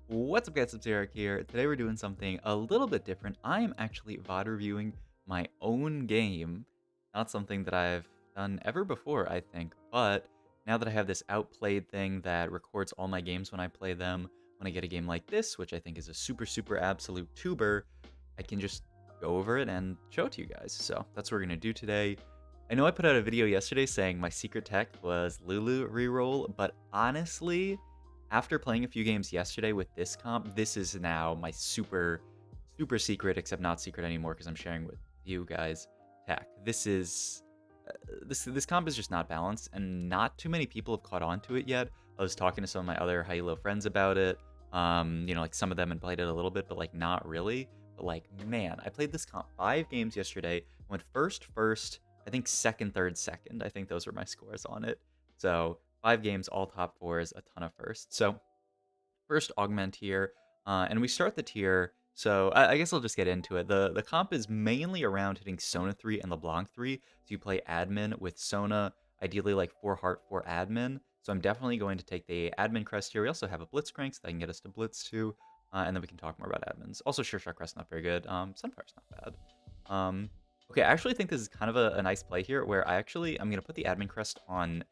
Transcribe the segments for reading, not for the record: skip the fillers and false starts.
What's up guys, it's Eric here. Today we're doing something a little bit different. I am actually VOD reviewing my own game. Not something that I've done ever before, I think. But now that I have this outplayed thing that records all my games when I play them, when I get a game like this, which I think is a super absolute tuber, I can just go over it and show it to you guys. So that's what we're going to do today. I know I put out a video yesterday saying my secret tech was Lulu reroll, but honestly, after playing a few games yesterday with this comp, this is now my super secret, except not secret anymore because I'm sharing with you guys tech. This is this comp is just not balanced, and not too many people have caught on to it yet. I was talking to some of my other high-elo friends about it. Like some of them had played it a little bit, but like not really. But like, man, I played this comp 5 games yesterday. Went first, I think second, third, second. I think those were my scores on it. So 5 games, all top fours, a ton of firsts. So first augment here, and we start the tier. So I guess I'll just get into it. The comp is mainly around hitting Sona 3 and Leblanc 3. So you play admin with Sona, ideally like 4 heart, 4 admin. So I'm definitely going to take the admin crest here. We also have a blitzcrank, so that can get us to blitz too. And then we can talk more about admins. Also, sure shot crest not very good. Sunfire's not bad. Okay, I actually think this is kind of a nice play here, where I'm gonna put the admin crest on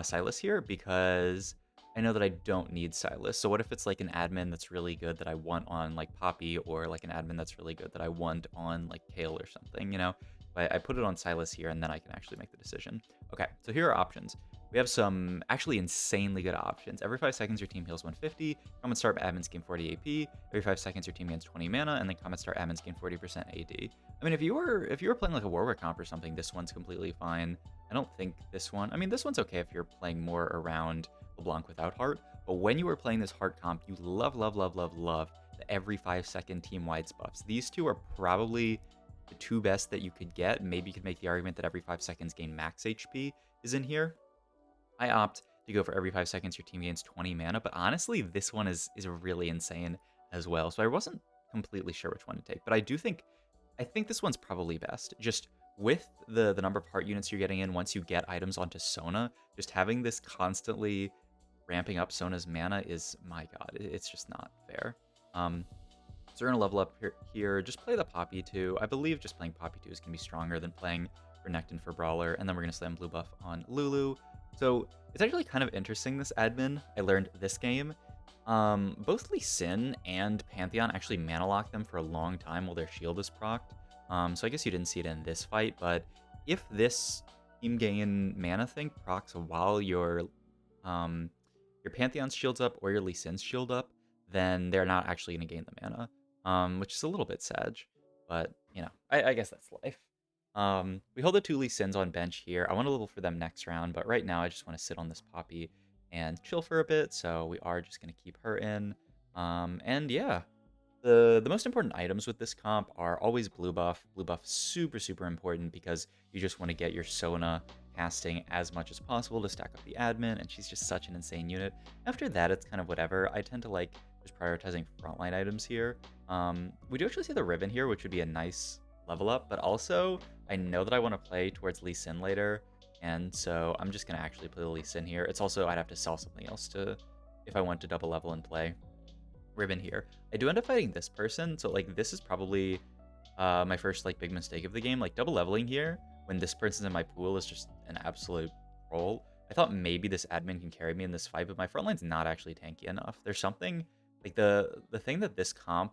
Silas here because I know that I don't need Silas. So what if it's like an admin that's really good that I want on like Poppy, or like an admin that's really good that I want on like Kale or something, you know? But I put it on Silas here, and then I can actually make the decision. Okay, so here are options. We have some actually insanely good options. Every 5 seconds, your team heals 150. Common Start admins gain 40 AP. Every 5 seconds, your team gains 20 mana, and then Common Start admins gain 40% AD. I mean, if you were playing like a Warwick comp or something, this one's completely fine. I don't think this one. I mean, this one's okay if you're playing more around LeBlanc without heart. But when you were playing this heart comp, you love the every 5-second team-wide buffs. These two are probably the two best that you could get. Maybe you could make the argument that every 5 seconds gain max HP is in here. I opt to go for every 5 seconds your team gains 20 mana, but honestly, this one is really insane as well. So I wasn't completely sure which one to take, but I think this one's probably best. Just with the number of heart units you're getting in once you get items onto Sona, just having this constantly ramping up Sona's mana is, my god, it's just not fair. So we're gonna level up here. Just play the Poppy 2. I believe just playing Poppy 2 is gonna be stronger than playing Renekton for Brawler, and then we're gonna slam blue buff on Lulu. So it's actually kind of interesting, this admin. I learned this game. Both Lee Sin and Pantheon actually mana lock them for a long time while their shield is procced. So I guess you didn't see it in this fight, but if this team gain mana thing procs while your Pantheon's shield's up or your Lee Sin's shield up, then they're not actually going to gain the mana, which is a little bit sad, but, you know, I guess that's life. We hold the 2 Lee Sins on bench here. I want to level for them next round, but right now I just want to sit on this Poppy and chill for a bit, so we are just going to keep her in. And yeah, the most important items with this comp are always blue buff. Blue buff super important because you just want to get your Sona casting as much as possible to stack up the admin, and she's just such an insane unit. After that, it's kind of whatever. I tend to like just prioritizing frontline items here. We do actually see the Ribbon here, which would be a nice level up, but also I know that I want to play towards Lee Sin later, and so I'm just going to actually play the Lee Sin here. It's also, I'd have to sell something else if I want to double level and play Ribbon here. I do end up fighting this person, so like this is probably my first like big mistake of the game. Like double leveling here when this person's in my pool is just an absolute troll. I thought maybe this admin can carry me in this fight, but my front line's not actually tanky enough. There's something like the thing that this comp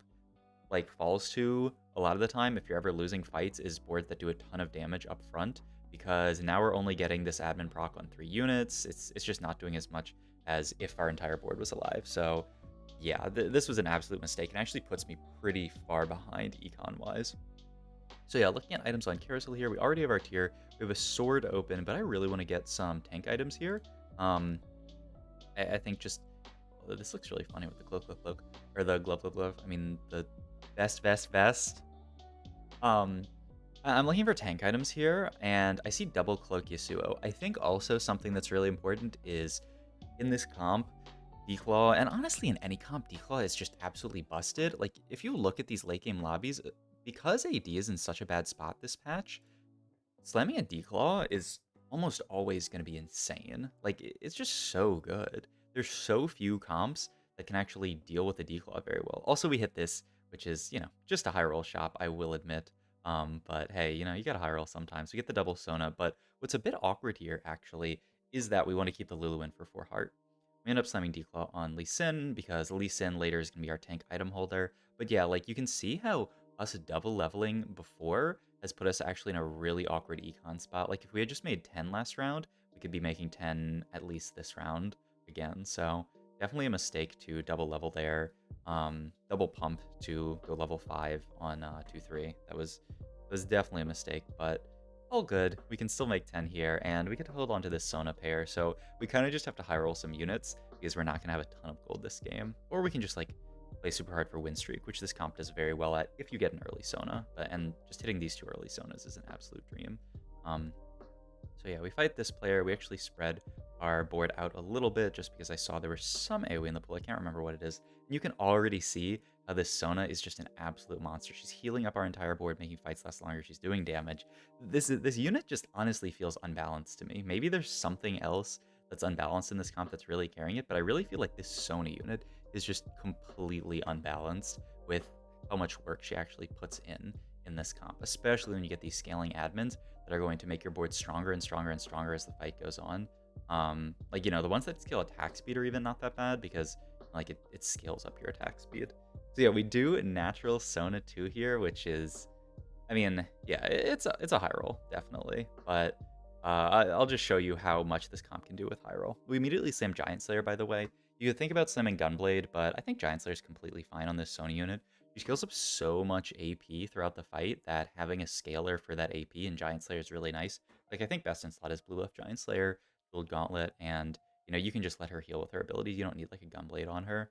like falls to a lot of the time if you're ever losing fights is boards that do a ton of damage up front, because now we're only getting this admin proc on 3 units. It's just not doing as much as if our entire board was alive. So yeah, this was an absolute mistake, and actually puts me pretty far behind econ wise. So yeah, looking at items on carousel here, we already have our tier. We have a sword open, but I really want to get some tank items here. I think just, this looks really funny with the cloak, or the glove. I mean, the vest. I'm looking for tank items here, and I see double cloak Yasuo. I think also something that's really important is in this comp, Declaw, and honestly in any comp, Declaw is just absolutely busted. Like, if you look at these late game lobbies, because AD is in such a bad spot this patch, slamming a Declaw is almost always going to be insane. Like, it's just so good. There's so few comps that can actually deal with the declaw very well. Also, we hit this, which is, you know, just a high roll shop, I will admit. But hey, you know, you gotta high roll sometimes. We get the double Sona, but what's a bit awkward here, actually, is that we want to keep the Lulu in for 4 heart. We end up slamming Declaw on Lee Sin, because Lee Sin later is going to be our tank item holder. But yeah, like, you can see how us double leveling before has put us actually in a really awkward econ spot. Like, if we had just made 10 last round, we could be making 10 at least this round again. So definitely a mistake to double level there. Double pump to go level 5 on 2-3. That was definitely a mistake, but all good. We can still make 10 here, and we get to hold on to this Sona pair. So we kind of just have to high roll some units because we're not going to have a ton of gold this game. Or we can just like play super hard for win streak, which this comp does very well at if you get an early Sona. And just hitting these 2 early Sonas is an absolute dream. So yeah, we fight this player. We actually spread our board out a little bit just because I saw there was some AoE in the pool. I can't remember what it is. And you can already see how this Sona is just an absolute monster. She's healing up our entire board, making fights last longer. She's doing damage. This unit just honestly feels unbalanced to me. Maybe there's something else that's unbalanced in this comp that's really carrying it, but I really feel like this Sona unit is just completely unbalanced with how much work she actually puts in this comp, especially when you get these scaling admins that are going to make your board stronger and stronger and stronger as the fight goes on. Like, you know, the ones that scale attack speed are even not that bad because like it scales up your attack speed. So yeah, we do natural Sona 2 here, which is, I mean, yeah, it's a high roll, definitely. But I'll just show you how much this comp can do with high roll. We immediately slam Giant Slayer, by the way. You could think about slamming Gunblade, but I think Giant Slayer is completely fine on this Sona unit. She scales up so much AP throughout the fight that having a scaler for that AP in Giant Slayer is really nice. Like, I think best in slot is Blue Buff Giant Slayer, Gold Gauntlet, and, you know, you can just let her heal with her abilities. You don't need, like, a Gunblade on her.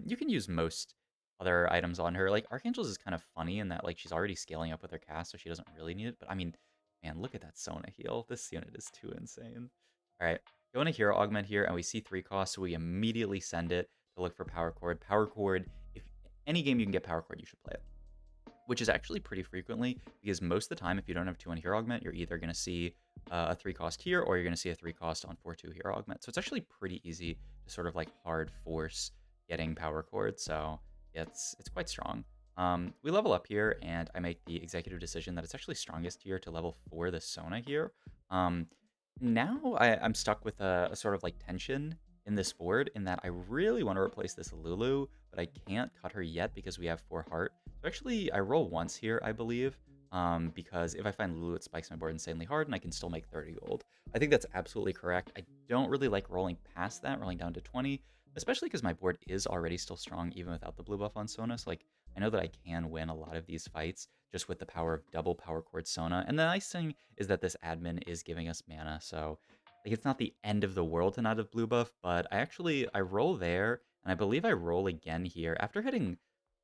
You can use most other items on her. Like, Archangel's is kind of funny in that, like, she's already scaling up with her cast, so she doesn't really need it. But, I mean, man, look at that Sona heal. This unit is too insane. All right, go into Hero Augment here, and we see 3 costs, so we immediately send it to look for Power Chord. Power Chord, if any game you can get Power Chord, you should play it. Which is actually pretty frequently, because most of the time, if you don't have 2 on Hero Augment, you're either going to see a 3 cost here, or you're going to see a 3 cost on 4-2 Hero Augment. So it's actually pretty easy to sort of like hard force getting Power Chord. So yeah, it's quite strong. We level up here, and I make the executive decision that it's actually strongest here to level 4 the Sona here. Now I'm stuck with a sort of like tension in this board in that I really want to replace this Lulu, but I can't cut her yet because we have 4 heart. So actually, I roll once here, I believe, because if I find Lulu, it spikes my board insanely hard, and I can still make 30 gold. I think that's absolutely correct. I don't really like rolling past that, rolling down to 20, especially because my board is already still strong even without the blue buff on Sona. So like, I know that I can win a lot of these fights just with the power of double Power Chord Sona. And the nice thing is that this admin is giving us mana, so like it's not the end of the world to not have blue buff, but I roll there, and I believe I roll again here after hitting.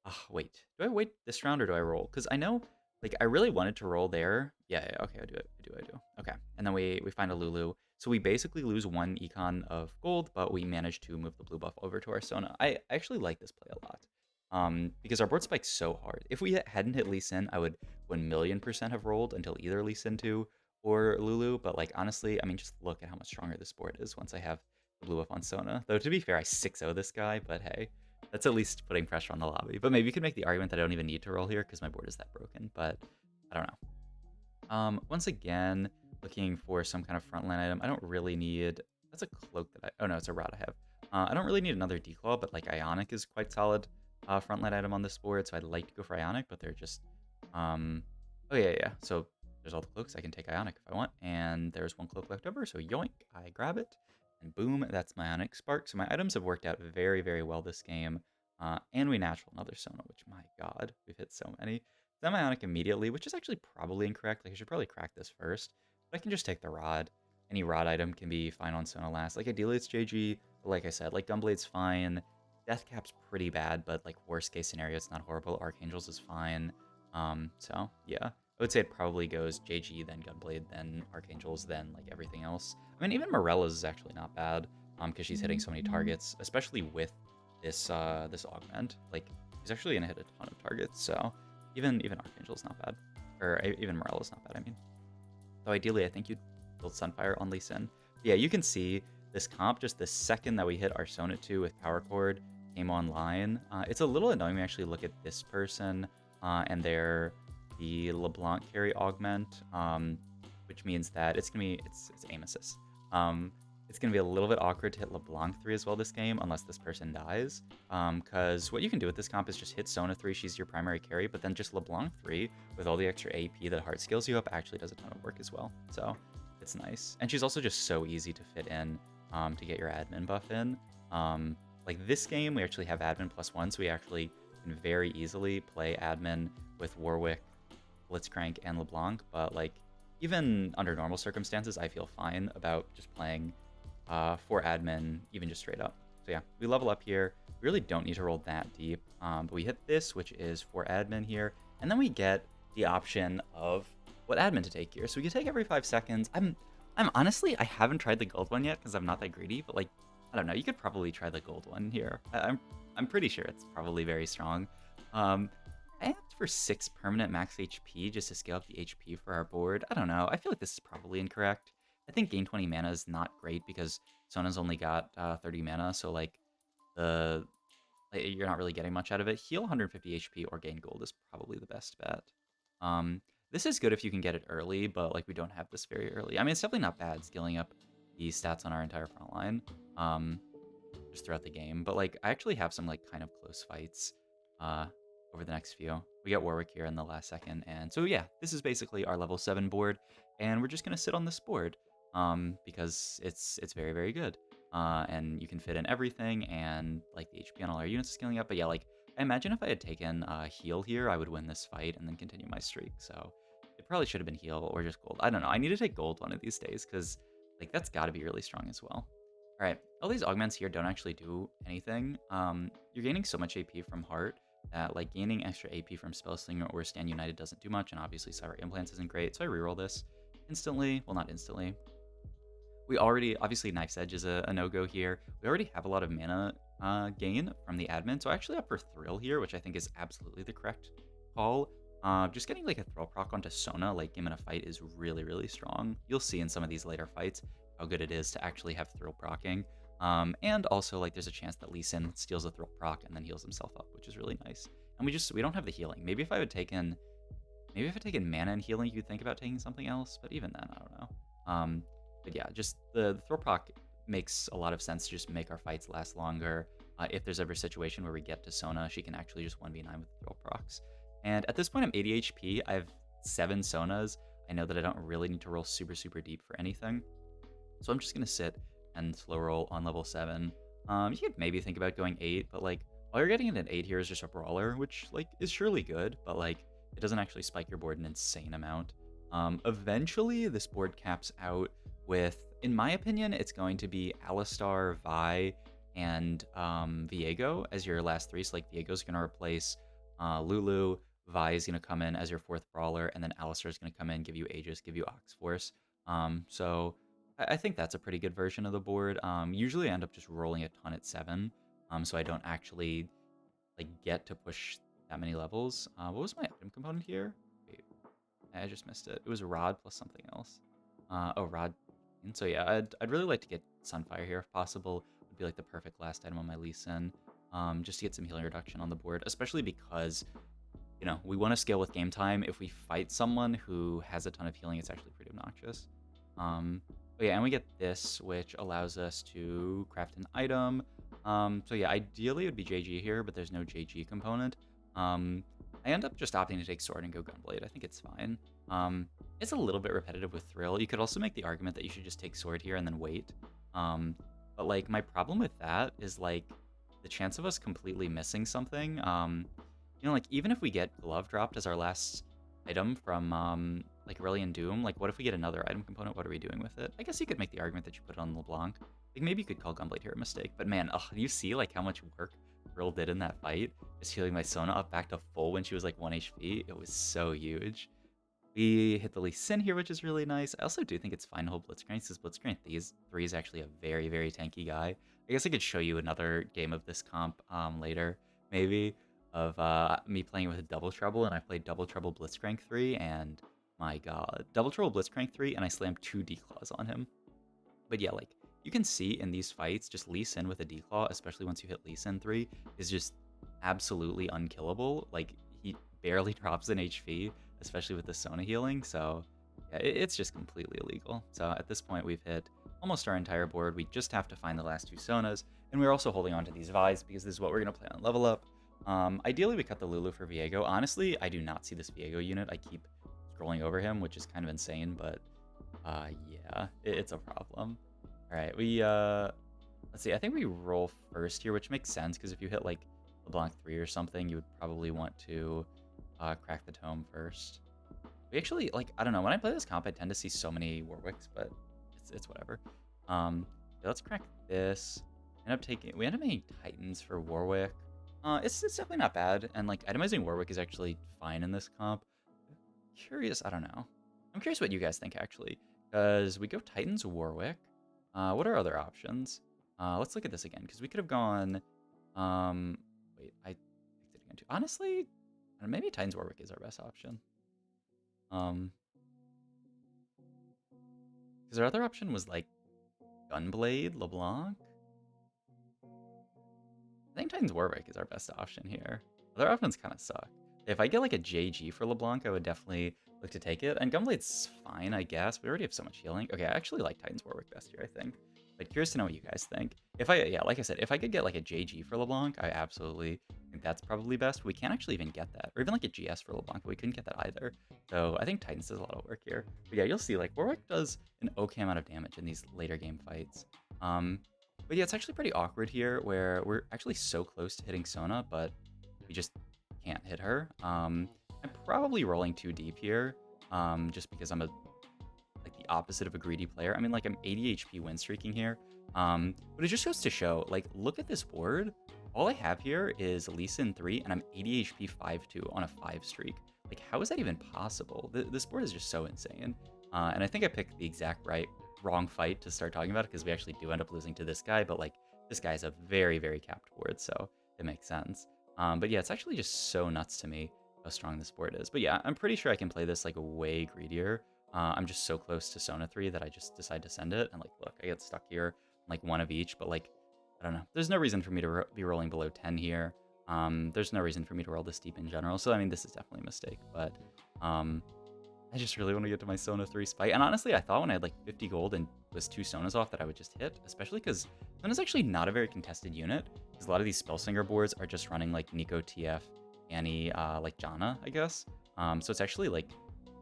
Oh, wait. Do I wait this round or do I roll? Because I know, like, I really wanted to roll there. Yeah, okay, I do it. I do. Okay, and then we find a Lulu. So we basically lose 1 econ of gold, but we manage to move the blue buff over to our Sona. I actually like this play a lot. Because our board spikes so hard. If we hadn't hit Lee Sin, I would 1,000,000% have rolled until either Lee Sin 2 or Lulu. But, like, honestly, I mean, just look at how much stronger this board is once I have the blue buff on Sona. Though, to be fair, I 6-0 this guy, but hey. That's at least putting pressure on the lobby. But maybe you could make the argument that I don't even need to roll here because my board is that broken. But I don't know. Once again, looking for some kind of frontline item. I don't really need... That's a cloak that I... Oh, no, it's a rod I have. I don't really need another declaw, but like Ionic is quite solid frontline item on this board. So I'd like to go for Ionic, but they're just... Oh, yeah. So there's all the cloaks. I can take Ionic if I want. And there's 1 cloak left over. So yoink, I grab it. And boom, that's my Ionic Spark. So my items have worked out very, very well this game. And we natural another Sona, which, my god, we've hit so many. Then Ionic immediately, which is actually probably incorrect. Like, I should probably crack this first. But I can just take the rod. Any rod item can be fine on Sona last. Like, ideally it's JG, but like I said, like, Gunblade's fine. Deathcap's pretty bad, but, like, worst case scenario, it's not horrible. Archangel's is fine. So, yeah. I would say it probably goes JG, then Gunblade, then Archangels, then, like, everything else. I mean, even Morella's is actually not bad, because she's hitting so many targets, especially with this this augment. Like, she's actually gonna hit a ton of targets, so even Archangel's not bad. Or even Morella's not bad, I mean. So ideally, I think you'd build Sunfire on Lee Sin. Yeah, you can see this comp, just the second that we hit our Sona 2 with Power Chord, came online. It's a little annoying. We actually look at this person, and they're the Leblanc carry augment, which means that it's aim assist. Um, it's gonna be a little bit awkward to hit LeBlanc 3 as well this game, unless this person dies. Because what you can do with this comp is just hit Sona 3, she's your primary carry, but then just LeBlanc 3 with all the extra AP that heart skills you up actually does a ton of work as well. So it's nice. And she's also just so easy to fit in to get your admin buff in. Like this game, we actually have admin +1, so we actually can very easily play admin with Warwick, Blitzcrank, and LeBlanc, but like even under normal circumstances, I feel fine about just playing for admin, even just straight up. So yeah, we level up here. We really don't need to roll that deep, but we hit this, which is for admin here, and then we get the option of what admin to take here. So we can take every 5 seconds. I'm honestly, I haven't tried the gold one yet because I'm not that greedy, but like, I don't know, you could probably try the gold one here. I'm pretty sure it's probably very strong. I asked for 6 permanent max HP just to scale up the HP for our board. I don't know. I feel like this is probably incorrect. I think gain 20 mana is not great because Sona's only got 30 mana, so like you're not really getting much out of it. Heal 150 HP or gain gold is probably the best bet. This is good if you can get it early, but like we don't have this very early. I mean, it's definitely not bad scaling up the stats on our entire front line just throughout the game. But like I actually have some like kind of close fights over the next few. We got Warwick here in the last second, and so yeah, this is basically our level 7 board, and we're just gonna sit on this board because it's very, very good. And you can fit in everything, and like the HP on all our units is scaling up. But yeah, like I imagine if I had taken heal here, I would win this fight and then continue my streak. So it probably should have been heal or just gold. I don't know. I need to take gold one of these days because like that's got to be really strong as well. All right, all these augments here don't actually do anything. You're gaining so much AP from heart that like gaining extra AP from Spellslinger or Stand United doesn't do much, and obviously Cyber Implants isn't great, so I reroll this instantly. Well, not instantly. We already, obviously Knife's Edge is a no-go here. We already have a lot of mana gain from the admin, so I actually opt for Thrill here, which I think is absolutely the correct call. Just getting like a Thrill proc onto Sona late game in a fight is really, really strong. You'll see in some of these later fights how good it is to actually have Thrill procking. And also like there's a chance that Lee Sin steals a Thrill proc and then heals himself up, which is really nice. And we don't have the healing. Maybe if I had taken mana and healing, you'd think about taking something else, but even then, I don't know. But yeah, just the throw proc makes a lot of sense to just make our fights last longer. If there's ever a situation where we get to Sona, she can actually just 1v9 with throw procs. And at this point, I'm 80 HP. I have 7 Sonas. I know that I don't really need to roll super, super deep for anything. So I'm just going to sit and slow roll on level 7. You could maybe think about going 8, but like all you're getting at 8 here is just a brawler, which like is surely good, but like it doesn't actually spike your board an insane amount. Eventually, this board caps out with, in my opinion, it's going to be Alistar, Vi, and Viego as your last 3. So like Viego's going to replace Lulu, Vi is going to come in as your 4th brawler, and then Alistar is going to come in, give you Aegis, give you Ox Force. So I think that's a pretty good version of the board. Usually I end up just rolling a ton at 7, so I don't actually like get to push that many levels. What was my item component here? Wait, I just missed it. It was Rod plus something else. Oh, Rod. And so yeah, I'd really like to get Sunfire here if possible. It would be like the perfect last item on my Lee Sin, just to get some healing reduction on the board, especially because, you know, we want to scale with game time. If we fight someone who has a ton of healing, it's actually pretty obnoxious. But yeah, and we get this, which allows us to craft an item. So yeah, ideally it would be JG here, but there's no JG component. I end up just opting to take Sword and go Gunblade. I think it's fine. It's a little bit repetitive with Thrill. You could also make the argument that you should just take Sword here and then wait. But like my problem with that is like the chance of us completely missing something. You know, like even if we get Glove dropped as our last item from like Aurelion Doom, like what if we get another item component? What are we doing with it? I guess you could make the argument that you put it on LeBlanc. Like maybe you could call Gunblade here a mistake, but man, you see like how much work Reroll did in that fight? Just healing my Sona up back to full when she was like 1 HP. It was so huge. We hit the Lee Sin here, which is really nice. I also do think it's fine to hold Blitzcrank, since Blitzcrank 3 is actually a very, very tanky guy. I guess I could show you another game of this comp later, maybe, of me playing with Double Trouble, and I played Double Trouble Blitzcrank 3, and my god. Double Trouble Blitzcrank 3, and I slammed 2 D-Claws on him. But yeah, like, you can see in these fights, just Lee Sin with a Declaw, especially once you hit Lee Sin 3, is just absolutely unkillable. Like, he barely drops an HP, especially with the Sona healing, so yeah, it's just completely illegal. So at this point, we've hit almost our entire board. We just have to find the last 2 Sonas, and we're also holding on to these Vi's because this is what we're going to play on level up. Ideally, we cut the Lulu for Viego. Honestly, I do not see this Viego unit. I keep scrolling over him, which is kind of insane, but yeah, it's a problem. All right, let's see. I think we roll first here, which makes sense because if you hit like LeBlanc 3 or something, you would probably want to crack the tome first. We actually, like, I don't know. When I play this comp, I tend to see so many Warwicks, but it's whatever. Yeah, let's crack this. We end up making Titans for Warwick. It's definitely not bad, and like itemizing Warwick is actually fine in this comp. Curious, I don't know. I'm curious what you guys think actually, because we go Titans Warwick. What are other options? Let's look at this again, because we could have gone. Wait, I picked it again too. Honestly, maybe Titans Warwick is our best option. Because our other option was like Gunblade, LeBlanc. I think Titans Warwick is our best option here. Other options kind of suck. If I get like a JG for LeBlanc, I would definitely look to take it. And Gunblade's fine, I guess. We already have so much healing. Okay, I actually like Titans Warwick best here, I think. But curious to know what you guys think. Yeah, like I said, if I could get like a JG for LeBlanc, I absolutely think that's probably best. We can't actually even get that. Or even like a GS for LeBlanc, but we couldn't get that either. So I think Titans does a lot of work here. But yeah, you'll see like Warwick does an okay amount of damage in these later game fights. But yeah, it's actually pretty awkward here where we're actually so close to hitting Sona, but we just can't hit her. I'm probably rolling too deep here, just because I'm like the opposite of a greedy player. I mean, like I'm 80 HP win streaking here, but it just goes to show, like, look at this board. All I have here is Lee Sin 3, and I'm 80 HP 5-2 on a 5 streak. Like, how is that even possible? This board is just so insane. And I think I picked the exact wrong fight to start talking about it because we actually do end up losing to this guy, but like this guy is a very, very capped board, so it makes sense. But yeah, it's actually just so nuts to me how strong this board is. But yeah, I'm pretty sure I can play this like way greedier. I'm just so close to Sona 3 that I just decide to send it. And like, look, I get stuck here, like one of each, but like, I don't know. There's no reason for me to be rolling below 10 here. There's no reason for me to roll this deep in general. So, I mean, this is definitely a mistake, but I just really want to get to my Sona 3 spike. And honestly, I thought when I had like 50 gold and was 2 Sonas off that I would just hit, especially because Sona's actually not a very contested unit, because a lot of these Spellslinger boards are just running like Nico, TF, Annie, like Janna, I guess. So it's actually like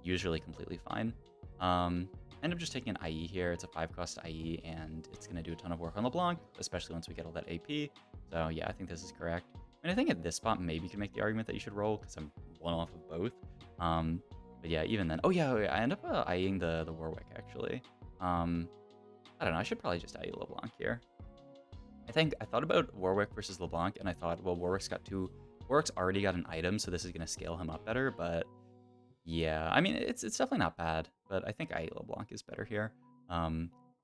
usually completely fine. End up just taking an IE here. It's a 5-cost IE, and it's going to do a ton of work on LeBlanc, especially once we get all that AP. So yeah, I think this is correct. I mean, I think at this spot, maybe you can make the argument that you should roll, because I'm one off of both. But yeah, even then, oh yeah, I end up eyeing the Warwick actually. I don't know, I should probably just IE LeBlanc here. I thought about Warwick versus LeBlanc, and I thought, well, Warwick's already got an item, so this is gonna scale him up better. But yeah, I mean, it's definitely not bad, but I think IE LeBlanc is better here.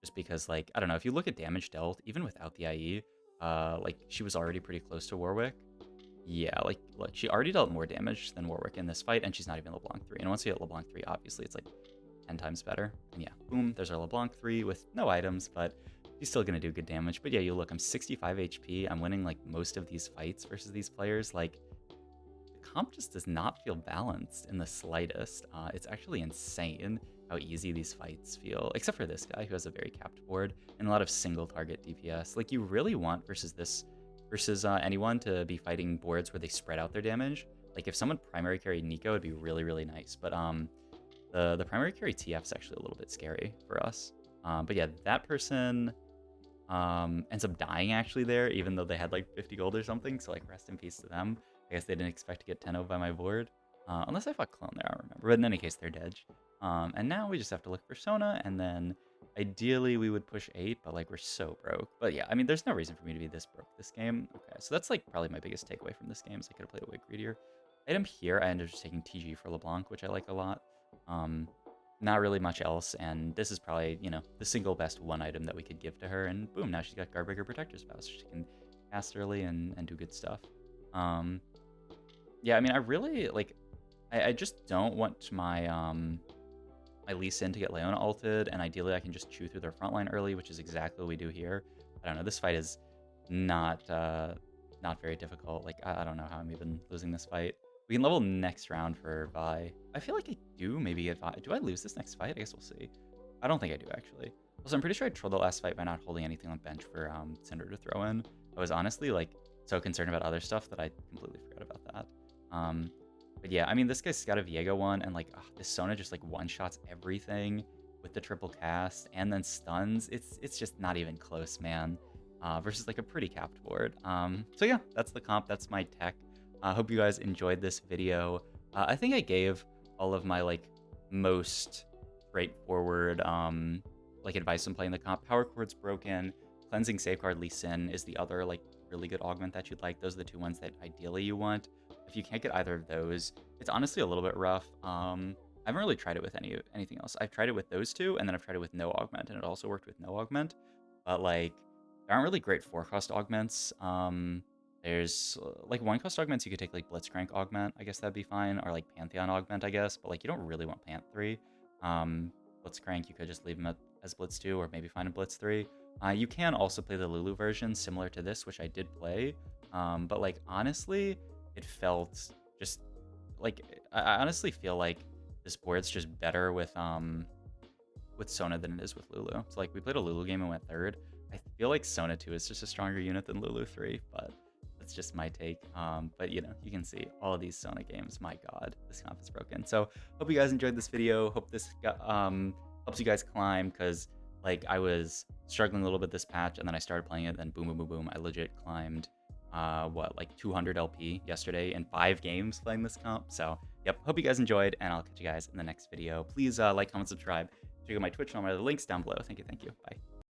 Just because, like, I don't know, if you look at damage dealt, even without the IE, like she was already pretty close to Warwick. Yeah, like, look, she already dealt more damage than Warwick in this fight, and she's not even LeBlanc 3. And once you hit LeBlanc 3, obviously, it's like 10 times better. And yeah, boom, there's our LeBlanc 3 with no items, but she's still going to do good damage. But yeah, you look, I'm 65 HP. I'm winning, like, most of these fights versus these players. Like, the comp just does not feel balanced in the slightest. It's actually insane how easy these fights feel, except for this guy who has a very capped board and a lot of single target DPS. Like, you really want versus anyone to be fighting boards where they spread out their damage. Like if someone primary carried Nico, it'd be really, really nice. But the primary carry TF is actually a little bit scary for us. But yeah, that person ends up dying actually there, even though they had like 50 gold or something. So like rest in peace to them. I guess they didn't expect to get 10-0 by my board. Unless I fought Clone there, I don't remember. But in any case, they're dead. And now we just have to look for Sona, and then ideally we would push 8, but like we're so broke. But yeah, I mean, there's no reason for me to be this broke this game. Okay, so that's like probably my biggest takeaway from this game is I could have played a way greedier. Item here, I ended up just taking TG for LeBlanc, which I like a lot. Not really much else, and this is probably, you know, the single best one item that we could give to her, and boom, now she's got Guardbreaker Protector's Vow, so she can cast early and do good stuff. Yeah, I mean, I really, like, I just don't want my, my Lee Sin to get Leona ulted, and ideally I can just chew through their front line early, which is exactly what we do here. I don't know, this fight is not very difficult. Like, I don't know how I'm even losing this fight. We can level next round for Vi. I feel like I do maybe get Vi. Do I lose this next fight? I guess we'll see. I don't think I do, actually. Also, I'm pretty sure I trolled the last fight by not holding anything on bench for Cinder to throw in. I was honestly, like, so concerned about other stuff that I completely forgot about that. But yeah, I mean, this guy's got a Viego one, and like, this Sona just like one-shots everything with the triple cast and then stuns. It's just not even close, man. Versus like a pretty capped board. So yeah, that's the comp. That's my tech. Hope you guys enjoyed this video. I think I gave all of my like most straightforward like advice on playing the comp. Power chord's broken. Cleansing Safeguard Lee Sin is the other like really good augment that you'd like. Those are the two ones that ideally you want. If you can't get either of those, it's honestly a little bit rough. I haven't really tried it with anything else. I've tried it with those two, and then I've tried it with no augment, and it also worked with no augment. But like, there aren't really great 4-cost augments. There's like 1-cost augments you could take like Blitzcrank augment, I guess that'd be fine, or like Pantheon augment, I guess, but like you don't really want Pant 3. Blitzcrank, you could just leave him as Blitz 2 or maybe find a Blitz 3. You can also play the Lulu version similar to this, which I did play, but like honestly, it felt just like, I honestly feel like this board's just better with Sona than it is with Lulu. So like we played a Lulu game and went third. I feel like Sona 2 is just a stronger unit than Lulu 3, but that's just my take. But you know, you can see all of these Sona games. My God, this comp is broken. So hope you guys enjoyed this video. Hope this helps you guys climb, because like I was struggling a little bit this patch, and then I started playing it, then boom, boom, boom, boom. I legit climbed like 200 LP yesterday in 5 games playing this comp. So yep, hope you guys enjoyed, and I'll catch you guys in the next video. Please like, comment, subscribe. Check out my Twitch and all my other links down below. Thank you. Bye.